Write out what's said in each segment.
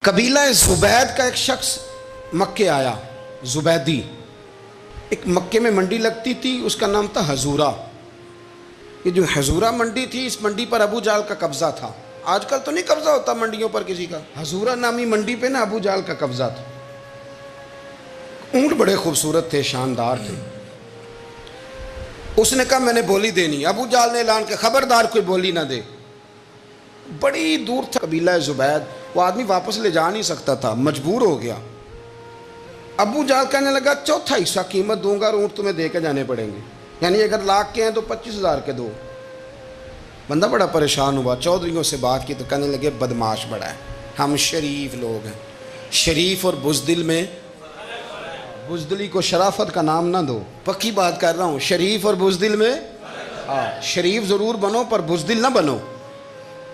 कबीला जुबैद का एक शख्स मक्के आया। जुबैदी, एक मक्के में मंडी लगती थी, उसका नाम था हजूरा। ये जो हजूरा मंडी थी, इस मंडी पर अबू जाल का कब्जा था। आजकल तो नहीं कब्जा होता मंडियों पर किसी का। हजूरा नामी मंडी पे ना अबू जाल का कब्जा था। ऊंट बड़े खूबसूरत थे, शानदार थे। उसने कहा मैंने बोली देनी। अबू जाल ने ऐलान किया खबरदार कोई बोली ना दे। बड़ी दूर था कबीला जुबैद, वो आदमी वापस ले जा नहीं सकता था, मजबूर हो गया। अबू जाल कहने लगा चौथा हिस्सा कीमत दूंगा और ऊँट तुम्हें दे के जाने पड़ेंगे, यानी अगर लाख के हैं तो 25,000 के दो। बंदा बड़ा परेशान हुआ, चौधरियों से बात की तो कहने लगे बदमाश बड़ा है, हम शरीफ लोग हैं। शरीफ और बुज़दिल में, बुज़दिली को शराफत का नाम ना दो, पक्की बात कर रहा हूँ। शरीफ और बुज़दिल में, हाँ शरीफ ज़रूर बनो पर बुज़दिल ना बनो।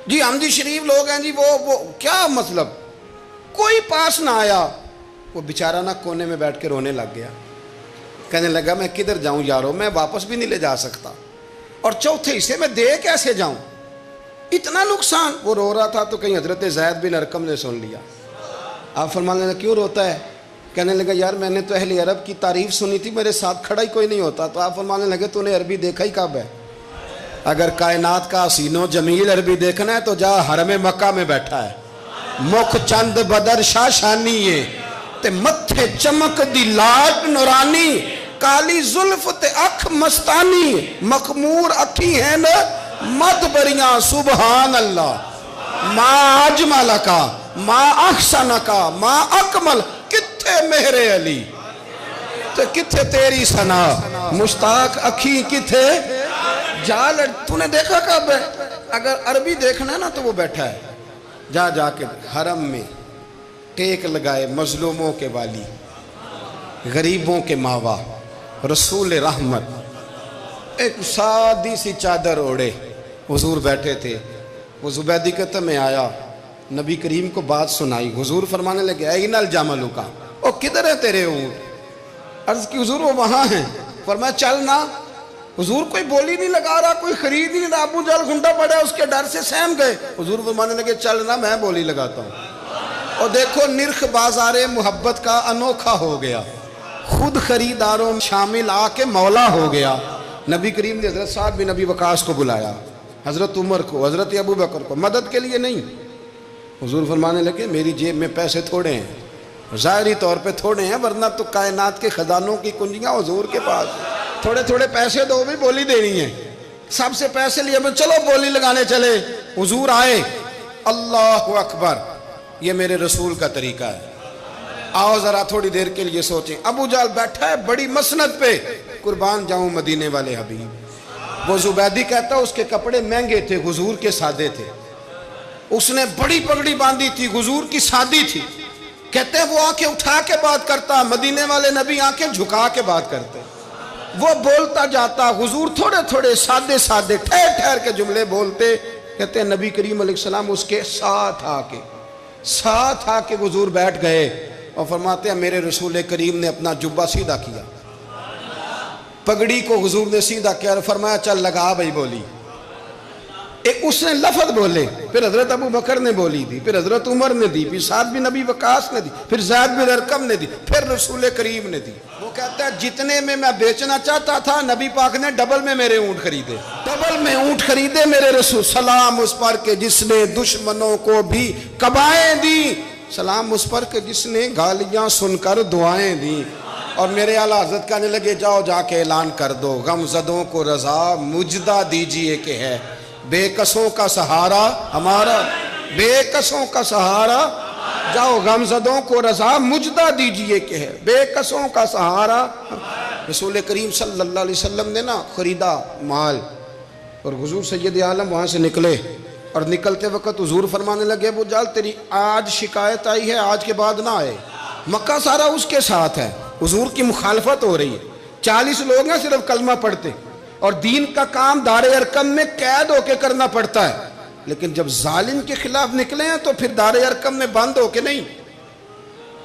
जी हम जी शरीफ लोग हैं जी, वो क्या मतलब। कोई पास ना आया, वो बेचारा ना कोने में बैठ के रोने लग गया। कहने लगा मैं किधर जाऊं यारो, मैं वापस भी नहीं ले जा सकता, और चौथे हिस्से में दे कैसे जाऊं, इतना नुकसान। वो रो रहा था तो कहीं हजरत ज़ैद बिन अरकम ने सुन लिया। आप फरमाने लगे क्यों रोता है? कहने लगा यार मैंने तो अहले अरब की तारीफ सुनी थी, मेरे साथ खड़ा ही कोई नहीं होता। तो आप फरमाने लगे तूने अरबी देखा ही कब है? अगर कायनात का हसीनो जमील अरबी देखना है तो जा हरम मक्का में बैठा है। मुख चंद बदर शाशानी है ते मत्थे चमक दी लाट नूरानी, काली जुल्फ ते अख मस्तानी, मखमूर अखी है न मत बरियां सुबहान अल्लाह। माँ अजमल का, माँ अहसन का, माँ अकमल, किथे मेहरे अली ते किथे तेरी सना, मुश्ताक अखी किथे जाल। तूने देखा कब है? अगर अरबी देखना है ना तो वो बैठा है, जा जाके हरम में टेक लगाए, मजलूमों के वाली, गरीबों के मावा, रसूल रहमत। एक सादी सी चादर ओढ़े हुजूर बैठे थे। वो जुबैदी कहते मैं आया, नबी करीम को बात सुनाई। हुजूर फरमाने लगे ऐनल जामलू का, ओ किधर है तेरे ऊँट? अर्ज की हुजूर वो वहाँ हैं। फरमाया चल ना। हुजूर कोई बोली नहीं लगा रहा, कोई खरीद नहीं रहा। अबू जाल घुंडा पड़ा, उसके डर से सहम गए। हुजूर फरमाने लगे चल ना, मैं बोली लगाता हूँ। और देखो निर्ख बाजारे मोहब्बत का अनोखा हो गया, खुद खरीदारों में शामिल आके मौला हो गया। नबी करीम ने हजरत साद बिन नबी वकास को बुलाया, हजरत उमर को, हजरत अबू बकर को, मदद के लिए नहीं। हुजूर फरमाने लगे मेरी जेब में पैसे थोड़े हैं, ज़ाहिरी तौर पे थोड़े हैं, वरना तो कायनात के खजानों की कुंजियाँ हुजूर के पास। थोड़े थोड़े पैसे दो, भी बोली देनी है। सबसे पैसे लिए मैं चलो बोली लगाने चले। हुजूर आए, अल्लाह अकबर, ये मेरे रसूल का तरीका है, आओ जरा थोड़ी देर के लिए सोचें। अबू जाल बैठा है बड़ी मसनद पे, कुर्बान जाऊं मदीने वाले हबीब। वो जुबैदी कहता उसके कपड़े महंगे थे, हुजूर के सादे थे। उसने बड़ी पगड़ी बांधी थी, हुजूर की सादी थी। कहते हैं वो आंखें उठा के बात करता, मदीने वाले नबी आंखें झुका के बात करते। वो बोलता जाता, हुजूर थोड़े थोड़े सादे सादे ठहर ठहर के जुमले बोलते। कहते हैं नबी करीम अलैहिस्सलाम उसके साथ आके हुजूर बैठ गए और फरमाते हैं मेरे रसूल करीम ने अपना जुब्बा सीधा किया, पगड़ी को हुजूर ने सीधा किया और फरमाया चल लगा भाई बोली। एक उसने लफ्ज बोले, फिर हजरत अबू बकर ने बोली दी, फिर हजरत उमर ने दी, फिर साद बिन नबी वकास ने दी, फिर ज़ैद बिन अरकम ने दी, फिर रसूल करीम ने दी। वो कहता है जितने में मैं बेचना चाहता था नबी पाक ने डबल में मेरे ऊँट खरीदे, डबल में ऊँट खरीदे मेरे रसूल। सलाम उस पर के जिसने दुश्मनों को भी कबाएं दी, सलाम उस पर के जिसने गालियाँ सुनकर दुआएं दी। और मेरे आला हजरत कहने लगे जाओ जाके ऐलान कर दो, गमज़दों को रज़ा मुजदा दीजिए कि है बेकसों का सहारा हमारा, बेकसों का सहारा। जाओ गमज़दों को रज़ा मुजदा दीजिए कि है बेकसों का सहारा। रसूल करीम सल्लल्लाहु अलैहि वसल्लम ने ना खरीदा माल, और हुजूर सैयद आलम वहाँ से निकले। और निकलते वक्त हुजूर फरमाने लगे अबू जाल तेरी आज शिकायत आई है, आज के बाद ना आए। मक्का सारा उसके साथ है, हुजूर की मुखालफत हो रही है। 40 लोग हैं सिर्फ कलमा पढ़ते, और दीन का काम दारे अरकम में कैद होके करना पड़ता है। लेकिन जब जालिम के खिलाफ निकले हैं तो फिर दारे अरकम में बंद होके नहीं,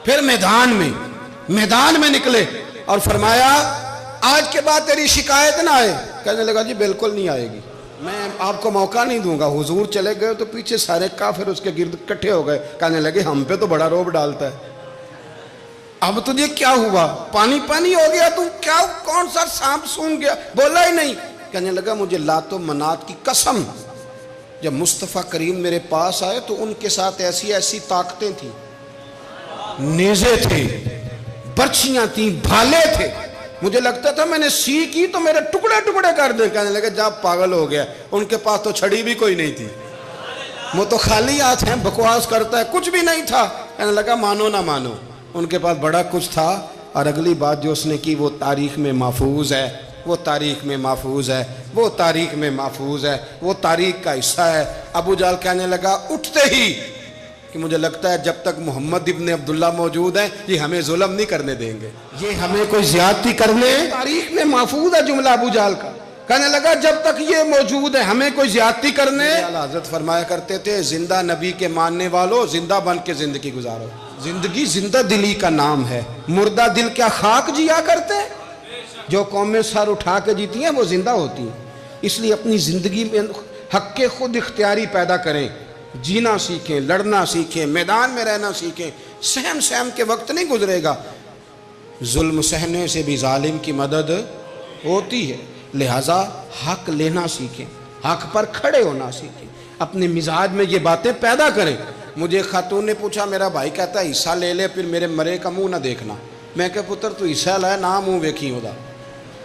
फिर मैदान में निकले। और फरमाया आज के बाद तेरी शिकायत ना आए। कहने लगा जी बिल्कुल नहीं आएगी। मैं आपको मौका नहीं दूंगा। हुजूर चले गए तो पीछे सारे काफिर उसके गिर्द इकट्ठे हो गए, कहने लगे हम पे तो बड़ा रोब डालता है, अब तुझे क्या हुआ, पानी पानी हो गया, तू क्या कौन सा सांप सूंघ गया, बोला ही नहीं। कहने लगा मुझे लातो मनात की कसम, जब मुस्तफ़ा करीम मेरे पास आए तो उनके साथ ऐसी ऐसी ताकतें थी, नेज़े थे, बर्छियां थी, भाले थे, मुझे लगता था मैंने सी की तो मेरे टुकड़े टुकड़े कर दे। कहने लगे जा पागल हो गया, उनके पास तो छड़ी भी कोई नहीं थी, वो तो खाली हाथ है, बकवास करता है, कुछ भी नहीं था। कहने लगा मानो ना मानो, उनके पास बड़ा कुछ था। और अगली बात जो उसने की वो तारीख में महफूज है, वो तारीख में महफूज है, वो तारीख में महफूज है, वो तारीख का हिस्सा है। अबू जहल कहने लगा उठते ही कि मुझे लगता है जब तक मोहम्मद इब्ने अब्दुल्ला मौजूद हैं ये हमें जुल्म नहीं करने देंगे, ये हमें कोई ज्यादती करने, तारीख में महफूज है जुमला अबू जहल का। कहने लगा जब तक ये मौजूद है हमें कोई ज्यादती करने। हज़रत फरमाया करते थे जिंदा नबी के मानने वालों जिंदा बन के जिंदगी गुजारो, जिंदगी जिंदा दिली का नाम है, मुर्दा दिल क्या खाक जिया करते, जो कौमें सर उठा के जीती हैं वो जिंदा होती हैं। इसलिए अपनी जिंदगी में हक के खुद इख्तियारी पैदा करें, जीना सीखें, लड़ना सीखें, मैदान में रहना सीखें। सहम सहम के वक्त नहीं गुजरेगा, जुल्म सहने से भी जालिम की मदद होती है। लिहाजा हक लेना सीखें, हक पर खड़े होना सीखें, अपने मिजाज में ये बातें पैदा करें। मुझे खातून ने पूछा, मेरा भाई कहता है हिस्सा ले ले फिर मेरे मरे का मुंह ना देखना। मैं कहा पुत्र तू हिस्सा लाया ना मुंह वेखी होता,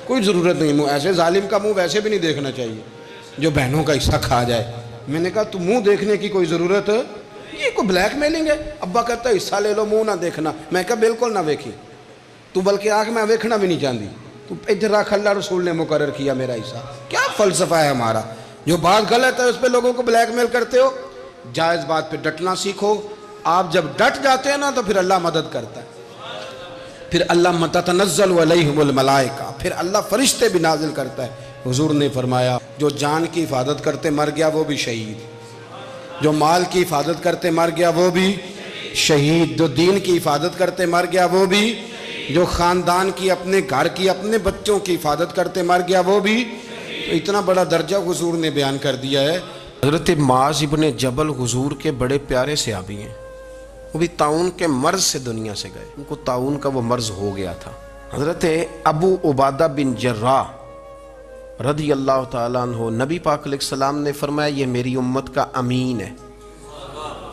कोई ज़रूरत नहीं, मुँह ऐसे जालिम का मुंह वैसे भी नहीं देखना चाहिए जो बहनों का हिस्सा खा जाए। मैंने कहा तू मुंह देखने की कोई ज़रूरत, ये कोई ब्लैकमेलिंग है। अब्बा कहता है हिस्सा ले लो मुंह ना देखना। मैं कहा बिल्कुल ना वेखी, तू बल्कि आँख में देखना भी नहीं चाहती, तू इधर रख, अल्लाह रसूल ने मुकर्रर किया मेरा हिस्सा। क्या फ़लसफ़ा है हमारा, जो बात गलत है उस पर लोगों को ब्लैकमेल करते हो। जायज़ बात पे डटना सीखो। आप जब डट जाते हैं ना तो फिर अल्लाह मदद करता है, फिर अल्लाह ततनज़्ज़लु अलैहिमुल मलाइका, फिर अल्लाह फरिश्ते भी नाजिल करता है। हुजूर ने फरमाया जो जान की हिफाजत करते मर गया वो भी शहीद, जो माल की हिफाजत करते मर गया वो भी शहीद, जो दीन की हिफाजत करते मर गया वो भी, जो ख़ानदान की, अपने घर की, अपने बच्चों की हिफाजत करते मर गया वो भी। तो इतना बड़ा दर्जा हुजूर ने बयान कर दिया है। हज़रत माज़ इब्ने जबल हुजूर के बड़े प्यारे सहाबी हैं, वो भी ताउन के मर्ज से दुनिया से गए, उनको ताउन का वो मर्ज हो गया था। हज़रत अबू उबादा बिन जर्राह रदी अल्लाह ताला अन्हु, नबी पाक अलैहिस्सलाम ने फरमाया ये मेरी उम्मत का अमीन है,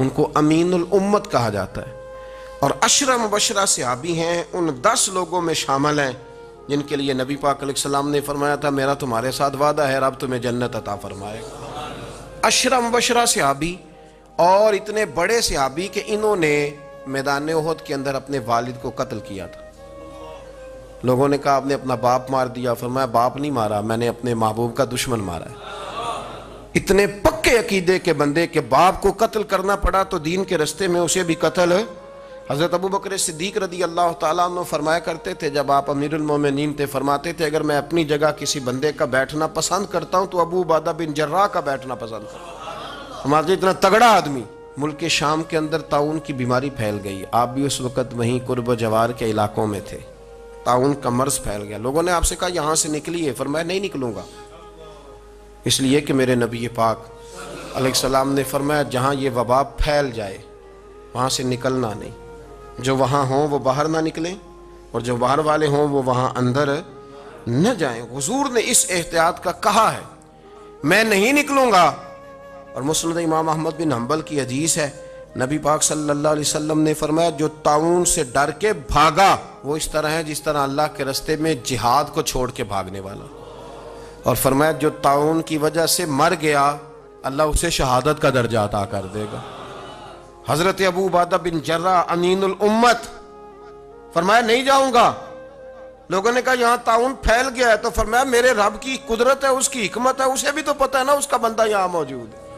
उनको अमीनुल उम्मत कहा जाता है। और अशरा मुबशरा सहाबी हैं, उन 10 लोगों में शामिल हैं जिनके लिए नबी पाक अलैहिस्सलाम ने फरमाया था मेरा तुम्हारे साथ वादा है, रब तुम्हें जन्नत अता फरमाएगा। अशरा मुबशरा सहाबी और इतने बड़े सहाबी कि इन्होंने मैदान उहद के अंदर अपने वालिद को कत्ल किया था। लोगों ने कहा आपने अपना बाप मार दिया, फरमाया बाप नहीं मारा, मैंने अपने महबूब का दुश्मन मारा है। इतने पक्के अकीदे के बंदे के बाप को कत्ल करना पड़ा तो दीन के रास्ते में उसे भी कत्ल। हज़रत अबू बकर सिद्दीक रदी अल्लाह ताला अन्हु फरमाया करते थे जब आप अमीरुल मोमिनीन थे, फरमाते थे अगर मैं अपनी जगह किसी बंदे का बैठना पसंद करता हूँ तो अबू उबादा बिन जर्राह का बैठना पसंद करता। हमारे इतना तगड़ा आदमी। मुल्क शाम के अंदर ताउन की बीमारी फैल गई, आप भी उस वक़्त वहीं कुर्ब जवार के इलाकों में थे, ताउन का मर्ज फैल गया। लोगों ने आपसे कहा यहाँ से निकलिए, फरमाया नहीं निकलूँगा, इसलिए कि मेरे नबी पाक अलैहिस्सलाम ने फरमाया जहाँ ये वबा फैल जाए वहाँ से निकलना नहीं, जो वहाँ हों वो बाहर ना निकलें और जो बाहर वाले हों वो वहाँ अंदर न जाएं। हुजूर ने इस एहतियात का कहा है, मैं नहीं निकलूँगा। और मुस्नद इमाम अहमद बिन हम्बल की हदीस है, नबी पाक सल्लल्लाहु अलैहि वसल्लम ने फरमाया जो ताउन से डर के भागा वो इस तरह है जिस तरह अल्लाह के रास्ते में जिहाद को छोड़ के भागने वाला। और फरमाया जो ताउन की वजह से मर गया अल्लाह उसे शहादत का दर्जा अता कर देगा। हजरत अबू उबादा बिन जर्राह अमीनुल उम्मत, फरमाया नहीं जाऊंगा। लोगों ने कहा यहाँ ताउन फैल गया है, तो फरमाया मेरे रब की कुदरत है, उसकी हिकमत है, उसे भी तो पता है ना उसका बंदा यहाँ मौजूद है,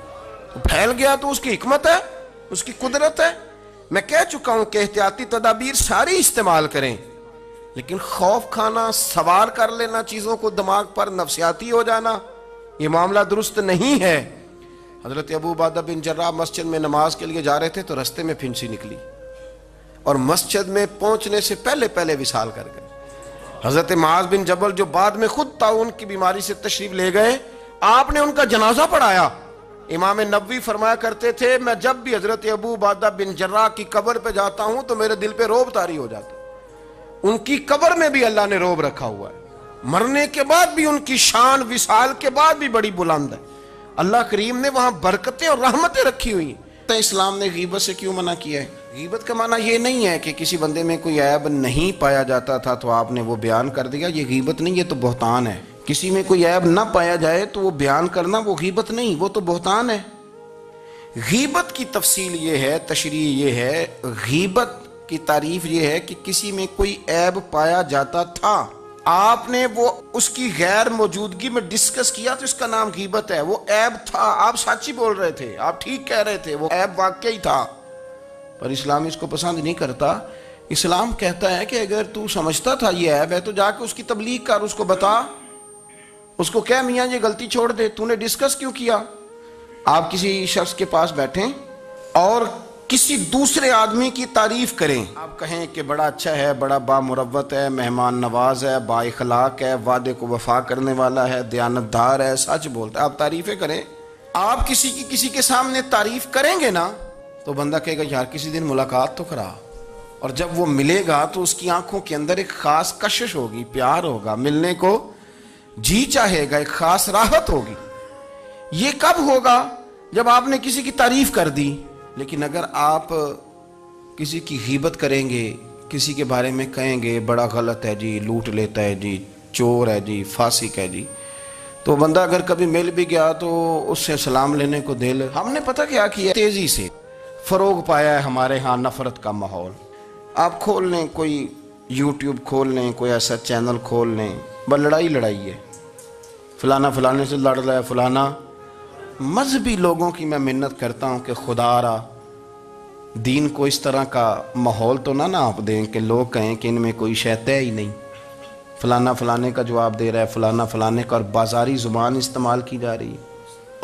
तो फैल गया तो उसकी हिकमत है, उसकी कुदरत है। मैं कह चुका हूं कि एहतियाती तदाबीर सारी इस्तेमाल करें, लेकिन खौफ खाना, सवार कर लेना चीजों को दिमाग पर, नफसियाती हो जाना, ये मामला दुरुस्त नहीं है। हजरत अबू उबादा बिन जर्राह मस्जिद में नमाज के लिए जा रहे थे तो रास्ते में फिंसी निकली और मस्जिद में पहुंचने से पहले पहले विसाल कर गए। हजरत माज बिन जबल जो बाद में खुद ताउन की बीमारी से तशरीफ ले गए, आपने उनका जनाजा पढ़ाया। इमाम नबवी फरमाया करते थे, मैं जब भी हजरत अबू उबादा बिन जर्राह की कब्र पे जाता हूं तो मेरे दिल पे रोब तारी हो जाता। उनकी कब्र में भी अल्लाह ने रोब रखा हुआ है, मरने के बाद भी उनकी शान विसाल के बाद भी बड़ी बुलंद है। अल्लाह करीम ने वहां बरकतें और रहमतें रखी हुई। तो इस्लाम ने गीबत से क्यों मना किया है? गीबत का माना यह नहीं है कि किसी बंदे में कोई ऐब नहीं पाया जाता था तो आपने वो बयान कर दिया, ये गीबत नहीं, ये तो बहतान है। किसी में कोई ऐब ना पाया जाए तो वो बयान करना वो गीबत नहीं, वो तो बहतान है। गीबत की तफसील ये है, तशरीह ये है, गीबत की तारीफ ये है कि किसी में कोई ऐब पाया जाता था, आपने वो उसकी गैर मौजूदगी में डिस्कस किया तो इसका नाम गीबत है। वो ऐब था, आप सच ही बोल रहे थे, आप ठीक कह रहे थे, वो ऐब वाकई था, पर इस्लाम इसको पसंद नहीं करता। इस्लाम कहता है कि अगर तू समझता था ये ऐब है तो जाके उसकी तबलीग कर, उसको बता, उसको कह मियाँ ये गलती छोड़ दे, तूने डिस्कस क्यों किया। आप किसी शख्स के पास बैठें और किसी दूसरे आदमी की तारीफ करें, आप कहें कि बड़ा अच्छा है, बड़ा बामुरव्वत है, मेहमान नवाज है, बाइखलाक है, वादे को वफा करने वाला है, दयानतदार है, सच बोलता है, आप तारीफें करें। आप किसी के सामने तारीफ करेंगे ना तो बंदा कहेगा यार किसी दिन मुलाकात तो करा, और जब वो मिलेगा तो उसकी आंखों के अंदर एक खास कशिश होगी, प्यार होगा, मिलने को जी चाहेगा, एक खास राहत होगी। ये कब होगा? जब आपने किसी की तारीफ कर दी। लेकिन अगर आप किसी की गीबत करेंगे, किसी के बारे में कहेंगे बड़ा गलत है जी, लूट लेता है जी, चोर है जी, फासिक है जी, तो बंदा अगर कभी मिल भी गया तो उससे सलाम लेने को दिल, हमने पता क्या किया, तेजी से फरोग पाया है हमारे यहाँ नफरत का माहौल। आप खोल लें, कोई यूट्यूब खोल लें, कोई ऐसा चैनल खोल लें, बस लड़ाई लड़ाई है, फलाना फलाने से लड़ रहा है, फलाना। मजहबी लोगों की मैं मिन्नत करता हूँ कि खुदारा दीन को इस तरह का माहौल तो ना आप दें कि लोग कहें कि इनमें कोई शय तय ही नहीं, फलाना फलाने का जवाब दे रहा है, फलाना फलाने का, और बाजारी ज़ुबान इस्तेमाल की जा रही है।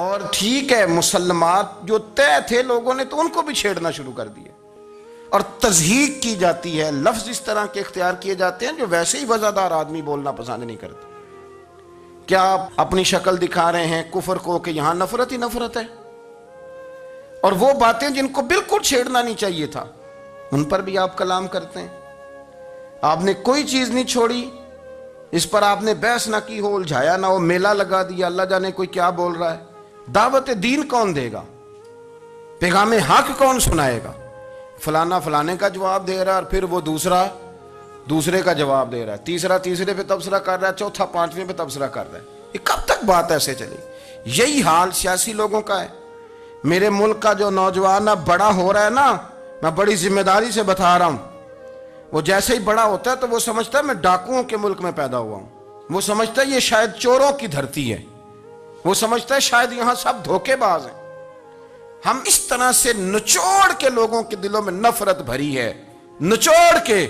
और ठीक है, मुसलमात जो तय थे लोगों ने तो उनको भी छेड़ना शुरू कर दिया, और तज़हीक की जाती है, लफ्ज़ इस तरह के इख्तियार किए जाते हैं जो वैसे ही वज़ादार आदमी बोलना पसंद नहीं करते। क्या आप अपनी शक्ल दिखा रहे हैं कुफर को कि यहां नफरत ही नफरत है, और वो बातें जिनको बिल्कुल छेड़ना नहीं चाहिए था उन पर भी आप कलाम करते हैं। आपने कोई चीज नहीं छोड़ी, इस पर आपने बहस ना की हो, उलझाया ना हो, मेला लगा दिया, अल्लाह जाने कोई क्या बोल रहा है। दावत दीन कौन देगा, पैगाम हक कौन सुनाएगा? फलाना फलाने का जवाब दे रहा है, और फिर वो दूसरे का जवाब दे रहा है, तीसरा तीसरे पे तबसरा कर रहा है, चौथा पांचवें पे तबसरा कर रहा है। ये कब तक बात ऐसे चलेगी? यही हाल सियासी लोगों का है। मेरे मुल्क का जो नौजवान अब बड़ा हो रहा है ना, मैं बड़ी जिम्मेदारी से बता रहा हूं, वो जैसे ही बड़ा होता है तो वो समझता है मैं डाकुओं के मुल्क में पैदा हुआ हूं, वो समझता है ये शायद चोरों की धरती है, वो समझता है शायद यहां सब धोखेबाज हैं। हम इस तरह से निचोड़ के लोगों के दिलों में नफरत भरी है, निचोड़ के,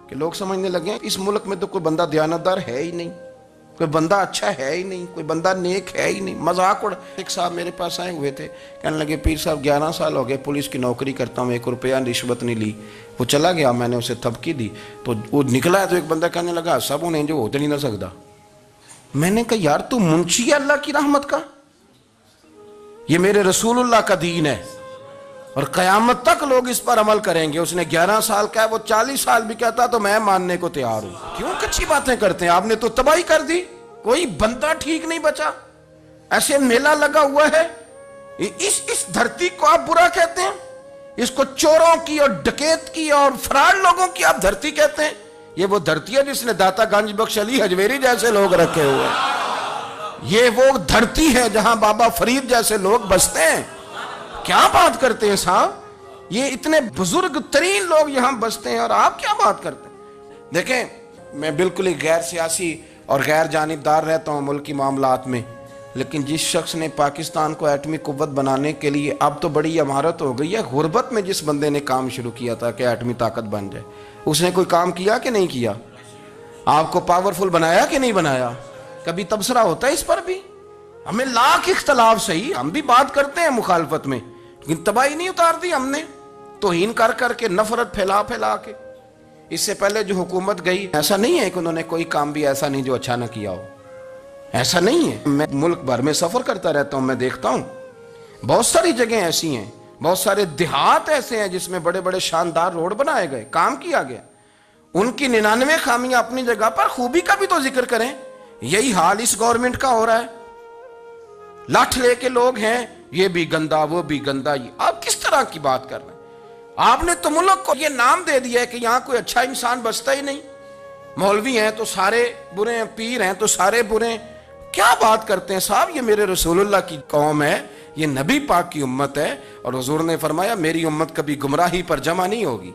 कि लोग समझने लगे इस मुल्क में तो कोई बंदा दयानतदार है ही नहीं, कोई बंदा अच्छा है ही नहीं, कोई बंदा नेक है ही नहीं। मजाक उड़, एक साहब मेरे पास आए हुए थे, कहने लगे पीर साहब 11 साल हो गए पुलिस की नौकरी करता हूँ, 1 रुपया रिश्वत नहीं ली। वो चला गया, मैंने उसे थपकी दी तो वो निकला है, तो एक बंदा कहने लगा सब उन्हें जो होते नहीं ना सकता। मैंने कहा यार तू मुंशी है अल्लाह की रहमत का, ये मेरे रसूलुल्लाह का दीन है और क़यामत तक लोग इस पर अमल करेंगे। उसने 11 साल का है, वो 40 साल भी कहता तो मैं मानने को तैयार हूं। क्यों कच्ची बातें करते हैं? आपने तो तबाही कर दी, कोई बंदा ठीक नहीं बचा। ऐसे मेला लगा हुआ है, इस धरती को आप बुरा कहते हैं, इसको चोरों की और डकैत की और फरार लोगों की आप धरती कहते हैं। ये वो धरती है जिसने दाता गंज बख्श अली हजवेरी जैसे लोग रखे हुए हैं। ये वो धरती है जहां बाबा फरीद जैसे लोग बसते हैं। क्या बात करते हैं साहब, ये इतने बुजुर्ग तरीन लोग यहां बसते हैं और आप क्या बात करते हैं? देखें, मैं बिल्कुल ही गैर सियासी और गैर जानिबदार रहता हूं मुल्की मामलात में, लेकिन जिस शख्स ने पाकिस्तान को एटमी कुव्वत बनाने के लिए, अब तो बड़ी इमारत हो गई है, गुर्बत में जिस बंदे ने काम शुरू किया था कि एटमी ताकत बन जाए, उसने कोई काम किया कि नहीं किया? आपको पावरफुल बनाया कि नहीं बनाया? कभी तबसरा होता है इस पर भी? हमें लाख इख्तलाफ सही, हम भी बात करते हैं मुखालफत में, लेकिन तबाही नहीं उतार दी हमने, तौहीन कर करके, नफरत फैला फैला के। इससे पहले जो हुकूमत गई, ऐसा नहीं है कि उन्होंने कोई काम भी ऐसा नहीं जो अच्छा न किया हो। ऐसा नहीं है। मैं मुल्क भर में सफर करता रहता हूं, मैं देखता हूं बहुत सारी जगह ऐसी हैं, बहुत सारे देहात ऐसे हैं जिसमें बड़े बड़े शानदार रोड बनाए गए, काम किया गया। उनकी 99 खामियां अपनी जगह पर, खूबी का भी तो जिक्र करें। यही हाल इस गवर्नमेंट का हो रहा है। लाठ लेके लोग हैं, ये भी गंदा वो भी गंदा। ये आप किस तरह की बात कर रहे हैं? आपने तो मुल्क को ये नाम दे दिया है कि यहां कोई अच्छा इंसान बचता ही नहीं। मौलवी हैं तो सारे बुरे हैं, पीर हैं तो सारे बुरे हैं। क्या बात करते हैं साहब? ये मेरे रसूलुल्लाह की कौम है, ये नबी पाक की उम्मत है, और हुजूर ने फरमाया मेरी उम्मत कभी गुमराही पर जमा नहीं होगी।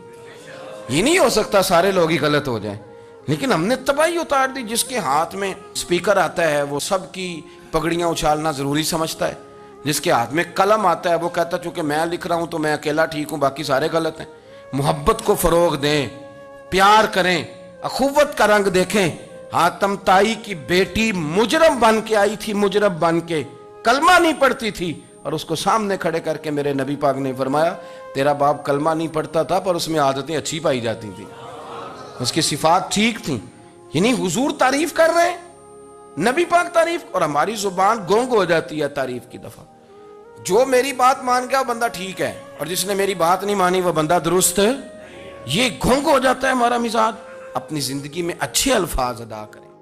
ये नहीं हो सकता सारे लोग ही गलत हो जाएं। लेकिन हमने तबाही उतार दी। जिसके हाथ में स्पीकर आता है वो सबकी पगड़ियां उछालना जरूरी समझता है। जिसके हाथ में कलम आता है वो कहता चूंकि मैं लिख रहा हूं तो मैं अकेला ठीक हूं, बाकी सारे गलत हैं। मोहब्बत को फरोग दें, प्यार करें, अखुवत का रंग देखें। हातम ताई की बेटी मुजरम बन के आई थी, मुजरम बन के, कलमा नहीं पढ़ती थी, और उसको सामने खड़े करके मेरे नबी पाक ने फरमाया तेरा बाप कलमा नहीं पढ़ता था पर उसमें आदतें अच्छी पाई जाती थी, उसकी सिफात ठीक थी। यानी हुजूर तारीफ कर रहे हैं, नबी पाक तारीफ, और हमारी जुबान गोंग हो जाती है तारीफ की दफा। जो मेरी बात मान गया वो बंदा ठीक है, और जिसने मेरी बात नहीं मानी वो बंदा दुरुस्त है। ये गोंग हो जाता है हमारा मिजाज। अपनी जिंदगी में अच्छे अल्फाज अदा करें।